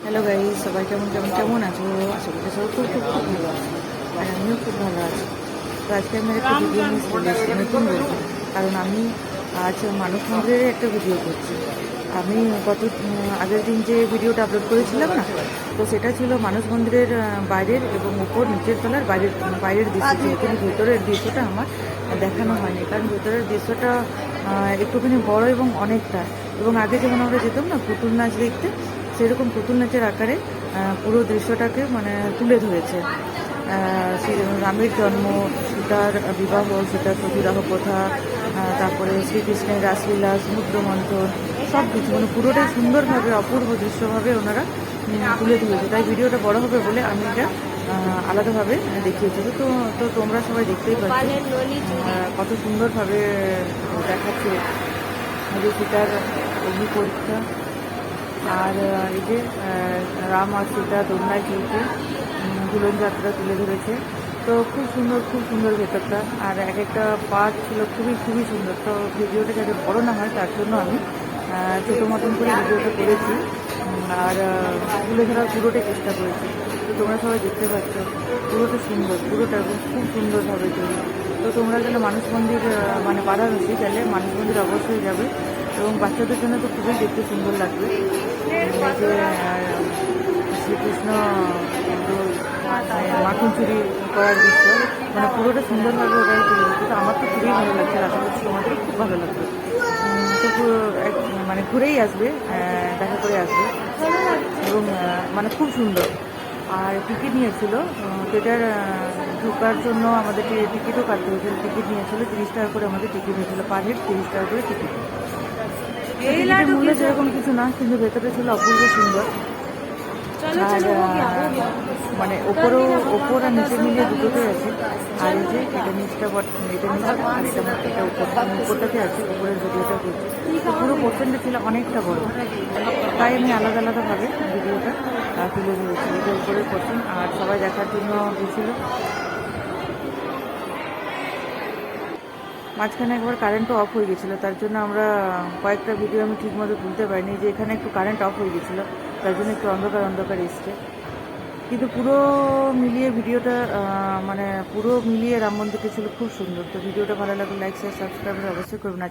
Hello guys, সবাই কেমন কেমন কেমন আছো? আশা করি সবাই খুব খুব খুব ভালো আছে। আর আমিও খুব ভালো আছি। তো আজকে আমি একটা ভিডিও নিয়ে চলে এসেছি, নতুন বলবো, কারণ আমি আজ মানস মন্দিরের একটা ভিডিও করছি। আমি আগের দিন যে ভিডিওটা আপলোড করেছিলাম না, তো সেটা ছিল মানস মন্দিরের বাইরের এবং উপর নিচের তলার বাইরের বাইরের দৃশ্য ছিল, কিন্তু ভেতরের দৃশ্যটা আমার দেখানো হয়নি, কারণ ভেতরের দৃশ্যটা একটুখানি বড় এবং অনেকটা, এবং আগে যেমন আমরা যেতাম না পুতুল নাচ দেখতে, সেরকম পুতুল নাচের আকারে পুরো দৃশ্যটাকে মানে তুলে ধরেছে। রামের জন্ম, সীতার বিবাহ, সীতার সতীদাহ প্রথা, তারপরে শ্রীকৃষ্ণের রাসলীলা, সমুদ্র মন্থন, সব কিছু মানে পুরোটাই সুন্দরভাবে অপূর্ব দৃশ্যভাবে ওনারা তুলে ধরেছে। তাই ভিডিওটা বড় হবে বলে আমি এটা আলাদাভাবে দেখিয়েছি। তো তো তোমরা সবাই দেখতেই পাচ্ছ কত সুন্দরভাবে দেখাচ্ছে যে সীতার অগ্নি পরীক্ষা। আর এই যে রাম আর সীতা দোলনায় চলছে, দুলন যাত্রা তুলে ধরেছে। তো খুব সুন্দর ভেতরটা, আর এক একটা পার্ট ছিল খুবই খুবই সুন্দর। তো ভিডিওটা যাতে বড় না হয় তার জন্য আমি ছোটো মতন করে ভিডিওটা করেছি, আর তুলে ধরার পুরোটাই চেষ্টা করেছি। তো তোমরা সবাই দেখতে পাচ্ছ পুরোটা সুন্দর, পুরোটা খুব সুন্দরভাবে তৈরি। তো তোমরা যেন মানস মন্দির মানে বারাণসী গেলে মানস মন্দির অবশ্যই যাবে, এবং বাচ্চাদের জন্য তো খুবই দেখতে সুন্দর লাগবে। যে শ্রীকৃষ্ণ মাখন চুরি করার দৃশ্য, মানে পুরোটা সুন্দরভাবে ওটাই তুলে দিচ্ছে। তো আমার তো খুবই ভালো লাগছে, আশা করছি তোমাদেরও খুব ভালো লাগবে। তো মানে ঘুরেই আসবে, দেখা করে আসবে, এবং মানে খুব সুন্দর। আর টিকিট নিয়েছিল, যেটার ঢোকার জন্য আমাদের টিকিটও কাটতে হয়েছিল। টিকিট নিয়েছিল 30 টাকা করে, আমাদের টিকিট হয়েছিল পার হেড 30 টাকা করে টিকিট। টিকিটের মূল্য সেরকম কিছু না, কিন্তু ভেতরে ছিল অপূর্ব সুন্দর। আর মানে ওপর আর নিচে মিলিয়ে দুটোতেই আছে। আর এই যে এটা নিচটা আর এটা উপরটাতে আছে, উপরের ভিডিওটা করছি। তো পুরো পোর্শনটা ছিল অনেকটা বড়, তাই আমি আলাদাভাবে ভিডিওটা তুলে ধরেছি। এটা উপরের পোর্শন, আর সবাই দেখার জন্য গেছিলো। মাঝখানে একবার কারেন্টও অফ হয়ে গেছিলো, তার জন্য আমরা কয়েকটা ভিডিও আমি ঠিকমতো তুলতে পারিনি। যে এখানে একটু কারেন্ট অফ হয়ে গেছিলো, তার জন্য একটু অন্ধকার এসছে। কিন্তু পুরো মিলিয়ে ভিডিওটা মানে পুরো মিলিয়ে রাম মন্দিরটা ছিল খুব সুন্দর। তো ভিডিওটা ভালো লাগলে লাইক শেয়ার সাবস্ক্রাইব অবশ্যই করবেন।